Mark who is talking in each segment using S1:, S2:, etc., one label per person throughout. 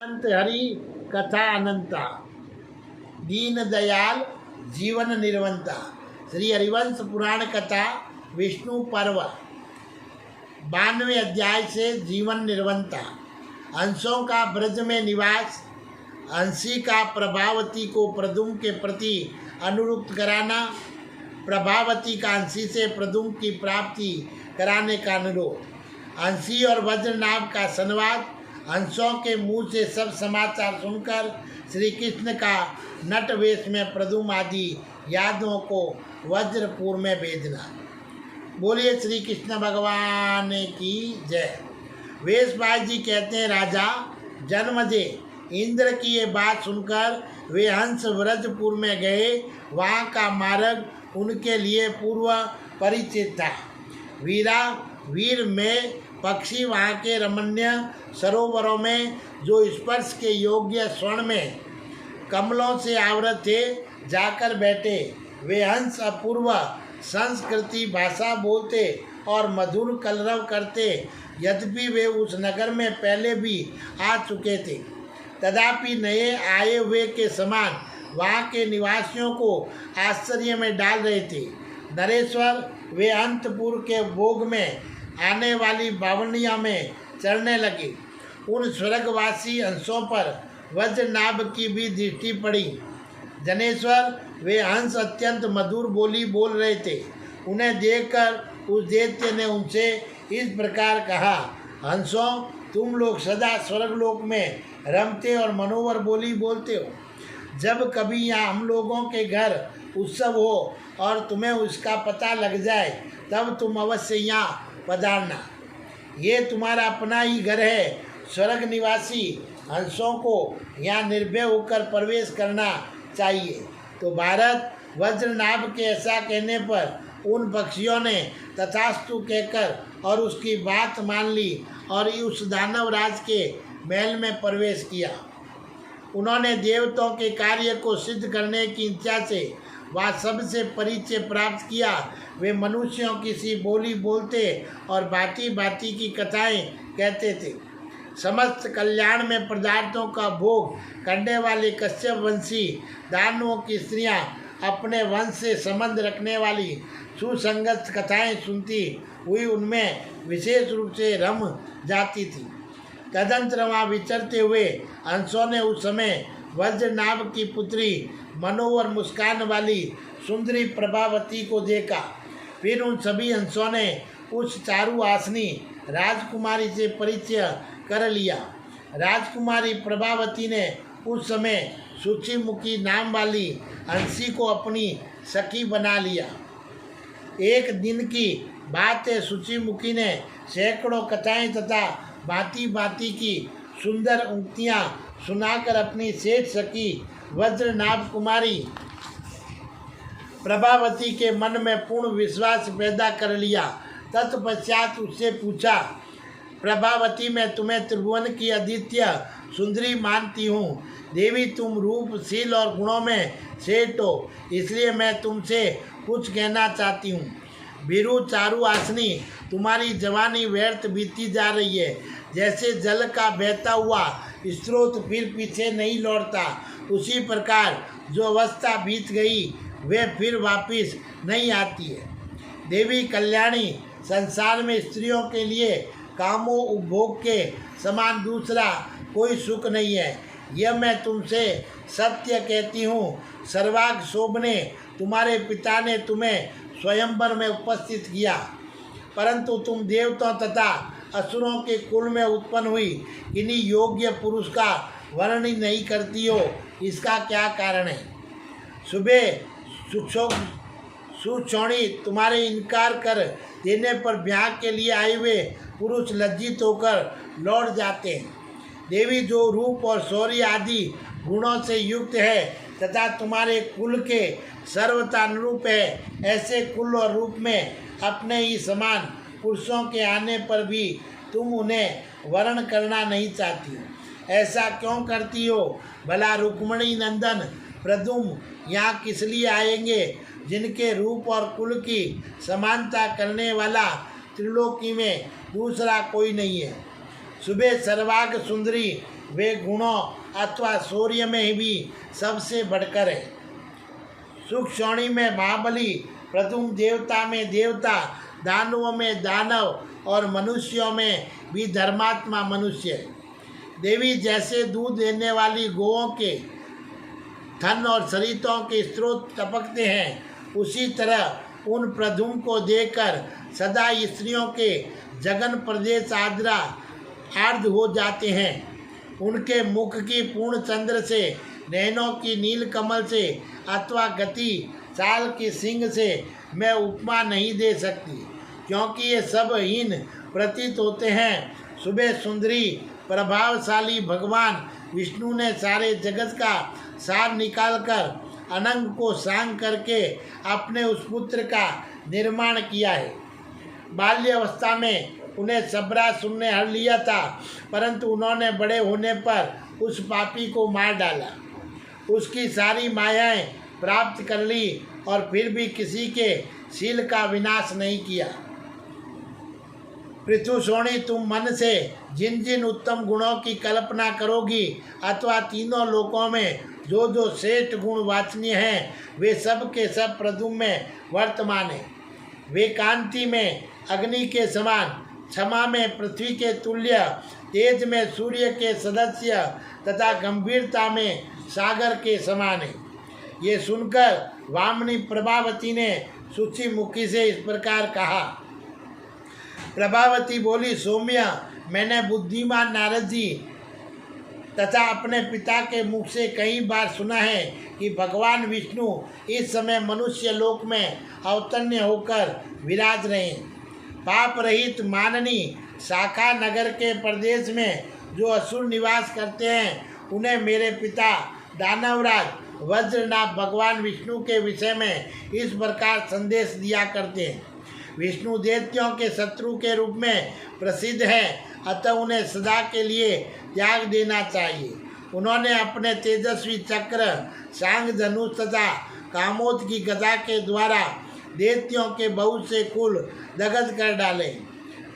S1: अनंत हरि कथा अनंता, दीन दयाल जीवन निर्वंता। श्री हरिवंश पुराण कथा विष्णु पर्व 92 अध्याय से जीवन निर्वंता। अंशों का ब्रज में निवास, अंशी का प्रभावती को प्रदुम के प्रति अनुरुक्त कराना, प्रभावती का अंशी से प्रदुम की प्राप्ति कराने का अनुरोध, अंशी और वज्रनाभ का संवाद, अंशों के मुंह से सब समाचार सुनकर श्री कृष्ण का नट वेश में प्रदुम आदि यादों को वज्रपुर में भेजना। बोलिए श्री कृष्ण भगवान की जय। वेशभाई जी कहते हैं, राजा जन्मजे इंद्र की ये बात सुनकर वे हंस व्रजपुर में गए। वहाँ का मार्ग उनके लिए पूर्व परिचित था। वीर में पक्षी वहाँ के रमणीय सरोवरों में जो स्पर्श के योग्य स्वर्ण में कमलों से आवृत थे जाकर बैठे। वे हंस अपूर्व संस्कृति भाषा बोलते और मधुर कलरव करते। यद्यपि वे उस नगर में पहले भी आ चुके थे, तथापि नए आए हुए के समान वहाँ के निवासियों को आश्चर्य में डाल रहे थे। नरेश्वर वे अंतपुर के भोग में आने वाली बावनिया में चढ़ने लगे। उन स्वर्गवासी हंसों पर वज्रनाभ की भी दृष्टि पड़ी। जनेश्वर वे हंस अत्यंत मधुर बोली बोल रहे थे। उन्हें देखकर उस दैत्य ने उनसे इस प्रकार कहा, हंसों, तुम लोग सदा स्वर्गलोक में रमते और मनोहर बोली बोलते हो। जब कभी यहाँ हम लोगों के घर उत्सव हो और तुम्हें उसका पता लग जाए तब तुम अवश्य यहाँ पधारना। ये तुम्हारा अपना ही घर है। स्वर्ग निवासी हंसों को यहाँ निर्भय होकर प्रवेश करना चाहिए। तो भारत वज्रनाभ के ऐसा कहने पर उन पक्षियों ने तथास्तु कहकर और उसकी बात मान ली और उस दानवराज के महल में प्रवेश किया। उन्होंने देवताओं के कार्य को सिद्ध करने की इच्छा से वह सबसे परिचय प्राप्त किया। वे मनुष्यों की सी बोली बोलते और भांति भांति की कथाएं कहते थे। समस्त कल्याण में पदार्थों का भोग करने वाले कश्यप वंशी दानवों की स्त्रियां अपने वंश से संबंध रखने वाली सुसंगत कथाएं सुनती हुई उनमें विशेष रूप से रम जाती थी। तदंतर वहाँ विचरते हुए हंसों ने उस समय वज्रनाभ की पुत्री मनोहर मुस्कान वाली सुंदरी प्रभावती को देखा। फिर उन सभी हंसों ने उस चारु आसनी राजकुमारी से परिचय कर लिया। राजकुमारी प्रभावती ने उस समय सूचीमुखी नाम वाली हंसी को अपनी सखी बना लिया। एक दिन की बात है, सूचीमुखी ने सैकड़ों कथाएं तथा भांति भांति की सुंदर उक्तियां सुनाकर अपनी सेठ सखी वज्रनाभ कुमारी प्रभावती के मन में पूर्ण विश्वास पैदा कर लिया। तत्पश्चात उससे पूछा, प्रभावती, मैं तुम्हें त्रिभुवन की अद्वितीय सुंदरी मानती हूँ। देवी, तुम रूपशील और गुणों में श्रेष्ठ हो, इसलिए मैं तुमसे कुछ कहना चाहती हूँ। बीरू चारु आसनी, तुम्हारी जवानी व्यर्थ बीती जा रही है। जैसे जल का बहता हुआ स्रोत फिर पीछे नहीं लौटता, उसी प्रकार जो अवस्था बीत गई वे फिर वापस नहीं आती है। देवी कल्याणी, संसार में स्त्रियों के लिए कामों उपभोग के समान दूसरा कोई सुख नहीं है। यह मैं तुमसे सत्य कहती हूँ। सर्वांग शोभने तुम्हारे पिता ने तुम्हें स्वयंवर में उपस्थित किया, परंतु तुम देवताओं तथा असुरों के कुल में उत्पन्न हुई किन्हीं योग्य पुरुष का वर्णन नहीं करती हो। इसका क्या कारण है? सुबह सुछौणी तुम्हारे इनकार कर देने पर ब्याह के लिए आए हुए पुरुष लज्जित होकर लौट जाते हैं। देवी, जो रूप और शौर्य आदि गुणों से युक्त है तथा तुम्हारे कुल के सर्वथा अनुरूप है, ऐसे कुल और रूप में अपने ही समान पुरुषों के आने पर भी तुम उन्हें वर्ण करना नहीं चाहती। ऐसा क्यों करती हो? भला रुक्मणी नंदन प्रदुम यहाँ किस लिए आएंगे, जिनके रूप और कुल की समानता करने वाला त्रिलोकी में दूसरा कोई नहीं है। सुबह सर्वांग सुंदरी वे गुणों अथवा शौर्य में भी सबसे बढ़कर है। सुक्षौणी में महाबली, प्रथुम देवता में देवता, दानवों में दानव और मनुष्यों में भी धर्मात्मा मनुष्य है। देवी जैसे दूध देने वाली गौओं के थन और सरितों के स्रोत टपकते हैं, उसी तरह उन प्रधुम को देकर सदा स्त्रियों के जगन प्रदेश आद्रा आर्द्र हो जाते हैं। उनके मुख की पूर्ण चंद्र से, नैनों की नील कमल से अथवा गति चाल की सिंह से मैं उपमा नहीं दे सकती, क्योंकि ये सब हीन प्रतीत होते हैं। सुबह सुंदरी प्रभावशाली भगवान विष्णु ने सारे जगत का सार निकालकर अनंग को सांग करके अपने उस पुत्र का निर्माण किया है। बाल्यावस्था में उन्हें सब्रासुर ने हर लिया था, परंतु उन्होंने बड़े होने पर उस पापी को मार डाला। उसकी सारी मायाएं प्राप्त कर ली और फिर भी किसी के शील का विनाश नहीं किया। पृथुशोणी, तुम मन से जिन जिन उत्तम गुणों की कल्पना करोगी अथवा तीनों लोकों में जो जो श्रेष्ठ गुण वाचनीय हैं, वे सब के सब प्रधुम में वर्तमान हैं। वे कांति में अग्नि के समान, क्षमा में पृथ्वी के तुल्य, तेज में सूर्य के सदस्य तथा गंभीरता में सागर के समान है। ये सुनकर वामनी प्रभावती ने सूची मुखी से इस प्रकार कहा। प्रभावती बोली, सौम्य, मैंने बुद्धिमान नारद जी तथा अपने पिता के मुख से कई बार सुना है कि भगवान विष्णु इस समय मनुष्य लोक में अवतन्य होकर विराज रहे हैं। पाप रहित माननी शाखा नगर के प्रदेश में जो असुर निवास करते हैं, उन्हें मेरे पिता दानवराज वज्रनाभ भगवान विष्णु के विषय में इस प्रकार संदेश दिया करते हैं। विष्णु दैत्यों के शत्रु के रूप में प्रसिद्ध है, अतः उन्हें सदा के लिए त्याग देना चाहिए। उन्होंने अपने तेजस्वी चक्र, सांग धनुष तथा कामोद की गदा के द्वारा दैत्यों के बहुत से कुल दग्ध कर डाले।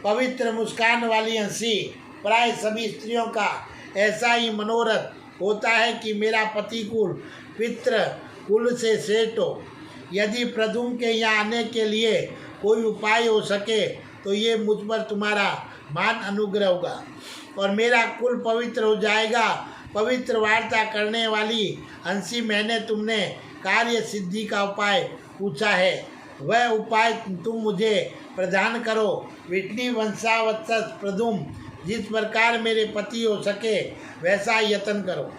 S1: पवित्र मुस्कान वाली हंसी प्राय सभी स्त्रियों का ऐसा ही मनोरथ होता है कि मेरा पति कुल पितृ कुल से श्रेष्ठ हो। यदि प्रधुम के यहाँ आने के लिए कोई उपाय हो सके तो ये मुझ पर तुम्हारा मान अनुग्रह होगा और मेरा कुल पवित्र हो जाएगा। पवित्र वार्ता करने वाली हंसी, मैंने तुमने कार्य सिद्धि का उपाय पूछा है, वह उपाय तुम मुझे प्रदान करो। विष्णु वंशावत्स प्रधुम, जिस प्रकार मेरे पति हो सके वैसा यत्न करो।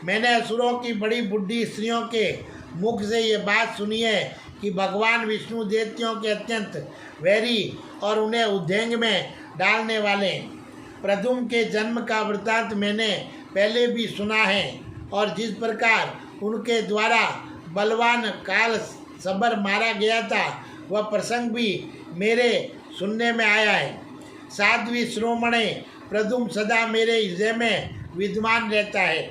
S1: मैंने असुरों की बड़ी बुढ़ी स्त्रियों के मुख से ये बात सुनी है कि भगवान विष्णु दैत्यों के अत्यंत वैरी और उन्हें उद्यंग में डालने वाले। प्रधुम के जन्म का वृत्तांत मैंने पहले भी सुना है और जिस प्रकार उनके द्वारा बलवान काल सबर मारा गया था, वह प्रसंग भी मेरे सुनने में आया है। साध्वी श्रोमणे, प्रधुम सदा मेरे हृदय में विद्यमान रहता है,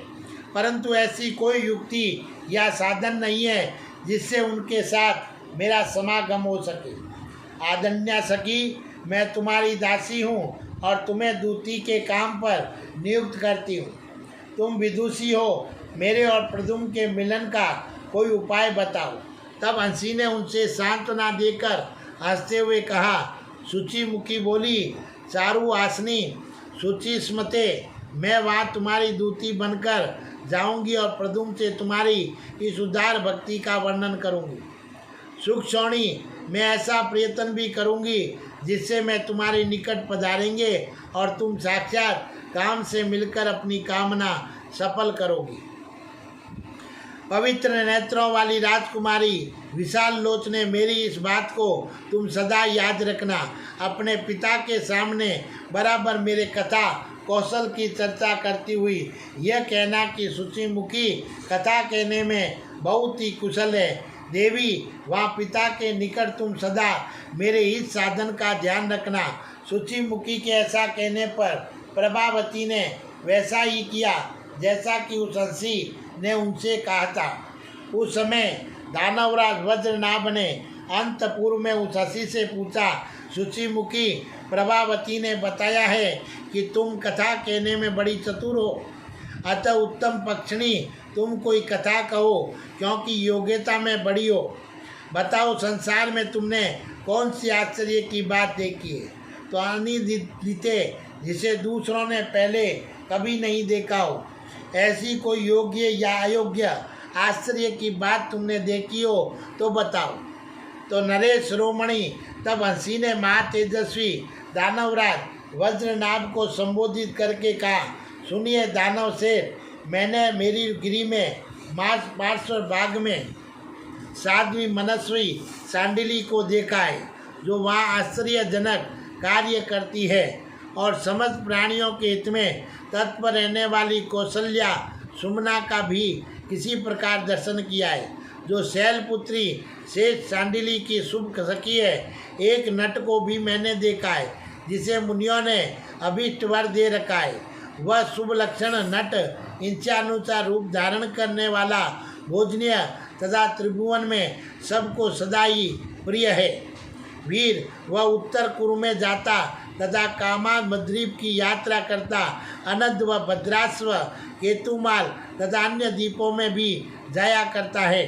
S1: परंतु ऐसी कोई युक्ति या साधन नहीं है जिससे उनके साथ मेरा समागम हो सके। आदन्या सखी, मैं तुम्हारी दासी हूँ और तुम्हें दूती के काम पर नियुक्त करती हूँ। तुम विदुषी हो, मेरे और प्रधुम के मिलन का कोई उपाय बताओ। तब हंसी ने उनसे सांत्वना देकर हंसते हुए कहा। शुचि मुखी बोली, चारु आसनी शुचि स्मते, मैं वहाँ तुम्हारी दूती बनकर जाऊंगी और प्रधुम से तुम्हारी इस उदार भक्ति का वर्णन करूंगी। सुक्षौणी, मैं ऐसा प्रयत्न भी करूंगी जिससे मैं तुम्हारे निकट पधारेंगे और तुम साक्षात काम से मिलकर अपनी कामना सफल करोगी। पवित्र नेत्रों वाली राजकुमारी विशाल लोचने, मेरी इस बात को तुम सदा याद रखना। अपने पिता के सामने बराबर मेरे कथा कौशल की चर्चा करती हुई यह कहना कि शुचिमुखी कथा कहने में बहुत ही कुशल है। देवी, वहाँ पिता के निकट तुम सदा मेरे हित साधन का ध्यान रखना। शुचिमुखी के ऐसा कहने पर प्रभावती ने वैसा ही किया जैसा कि उस हंसी ने उनसे कहा था। उस समय दानवराज वज्रनाभ ने अंतपुर में उस हंसी से पूछा, शुचिमुखी, प्रभावती ने बताया है कि तुम कथा कहने में बड़ी चतुर हो अतः उत्तम पक्षिणी तुम कोई कथा कहो, क्योंकि योग्यता में बड़ी हो। बताओ संसार में तुमने कौन सी आश्चर्य की बात देखी है, तो अनिदिते जिसे दूसरों ने पहले कभी नहीं देखा हो। ऐसी कोई योग्य या अयोग्य आश्चर्य की बात तुमने देखी हो तो बताओ। तो नरेश शिरोमणि तब हंसी ने महातेजस्वी दानवराज वज्रनाभ को संबोधित करके कहा, सुनिए दानव सेठ, मैंने मेरी गिरी में पार्श्व भाग में साध्वी मनस्वी सांडिली को देखा है, जो वहाँ आश्चर्यजनक कार्य करती है और समस्त प्राणियों के हित में तत्पर रहने वाली कौशल्या सुमना का भी किसी प्रकार दर्शन किया है, जो शैलपुत्री शेष सांडिली की शुभ सखी है। एक नट को भी मैंने देखा है, जिसे मुनियों ने अभीष्ट वर दे रखा है। वह शुभ लक्षण नट इच्छानुसार रूप धारण करने वाला भोजनीय तथा त्रिभुवन में सबको सदा ही प्रिय है। वीर वह उत्तर कुरु में जाता तथा कामाद्रीप की यात्रा करता, अनंत व भद्राश्व केतुमाल तथा अन्य द्वीपों में भी जाया करता है।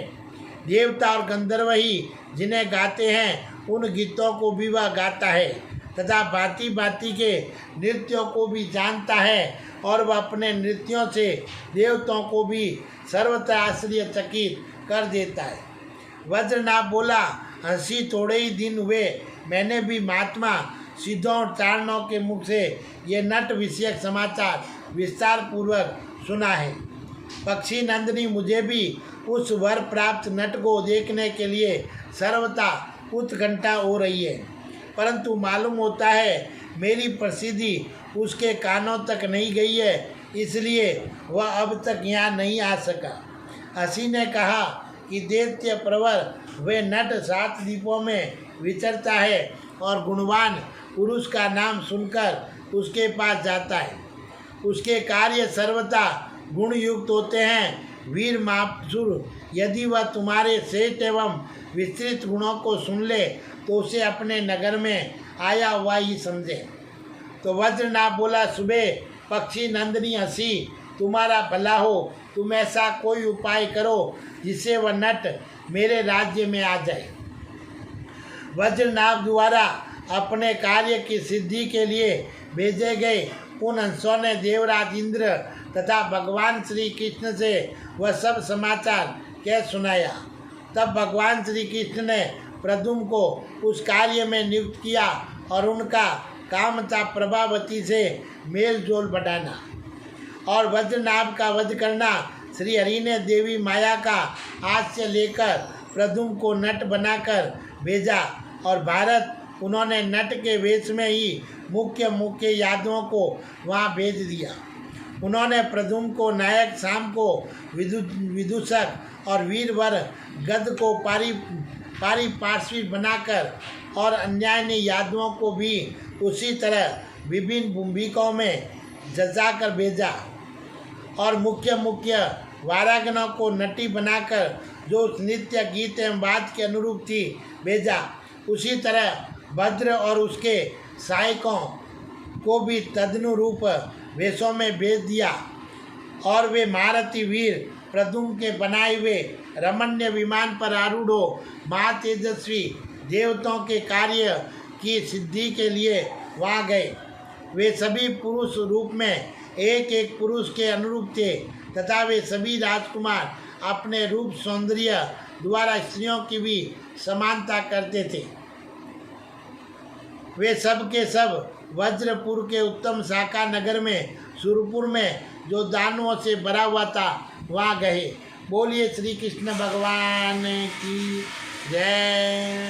S1: देवता और गंधर्व ही जिन्हें गाते हैं उन गीतों को भी वह गाता है तथा भांति भांति के नृत्यों को भी जानता है, और वह अपने नृत्यों से देवताओं को भी सर्वत्र आश्चर्यचकित कर देता है। वज्रनाभ बोला, हंसी थोड़े ही दिन हुए मैंने भी महात्मा सिद्धों और चारणों के मुख से ये नट विषयक समाचार विस्तार पूर्वक सुना है। पक्षी नंदिनी मुझे भी उस वर प्राप्त नट को देखने के लिए सर्वथा उत्कंठा हो रही है, परंतु मालूम होता है मेरी प्रसिद्धि उसके कानों तक नहीं गई है, इसलिए वह अब तक यहाँ नहीं आ सका। हंसी ने कहा कि दैत्य प्रवर वे नट 7 द्वीपों में विचरता है और गुणवान पुरुष का नाम सुनकर उसके पास जाता है। उसके कार्य सर्वथा गुण युक्त होते हैं। वीर मापसुर, यदि वह तुम्हारे श्रेष्ठ एवं विस्तृत गुणों को सुन ले तो उसे अपने नगर में आया हुआ ही समझे। तो वज्रनाभ बोला, सुबह पक्षी नंदिनी हंसी, तुम्हारा भला हो, तुम ऐसा कोई उपाय करो जिससे वह नट मेरे राज्य में आ जाए। वज्रनाभ द्वारा अपने कार्य की सिद्धि के लिए भेजे गए उन हंसों ने देवराज इंद्र तथा भगवान श्री कृष्ण से वह सब समाचार कह सुनाया। तब भगवान श्री कृष्ण ने प्रद्युम्न को उस कार्य में नियुक्त किया और उनका काम था प्रभावती से मेल जोल बढ़ाना और वज्रनाभ का वध करना। श्री हरि ने देवी माया का हास्य लेकर प्रद्युम्न को नट बनाकर भेजा और भारत उन्होंने नट के वेश में ही मुख्य यादवों को वहाँ भेज दिया। उन्होंने प्रद्युम्न को नायक, शाम को विदूषक और वीरवर, गद को पारिपार्श्वी बनाकर और अन्याय ने यादवों को भी उसी तरह विभिन्न भूमिकाओं में जजाकर भेजा और मुख्य वारागणों को नटी बनाकर जो उस नृत्य, गीत एवं बात के अनुरूप थी भेजा। उसी तरह भद्र और उसके सहायकों को भी तदनुरूप वेशों में भेज दिया और वे महारथी वीर प्रद्युम्न के बनाए हुए रमणीय विमान पर आरूढ़ हो महातेजस्वी देवताओं के कार्य की सिद्धि के लिए वहाँ गए। वे सभी पुरुष रूप में एक एक पुरुष के अनुरूप थे तथा वे सभी राजकुमार अपने रूप सौंदर्य द्वारा स्त्रियों की भी समानता करते थे। वे सब के सब वज्रपुर के उत्तम शाखा नगर में सुरपुर में जो दानवों से भरा हुआ था वहाँ गए। बोलिए श्री कृष्ण भगवान की जय।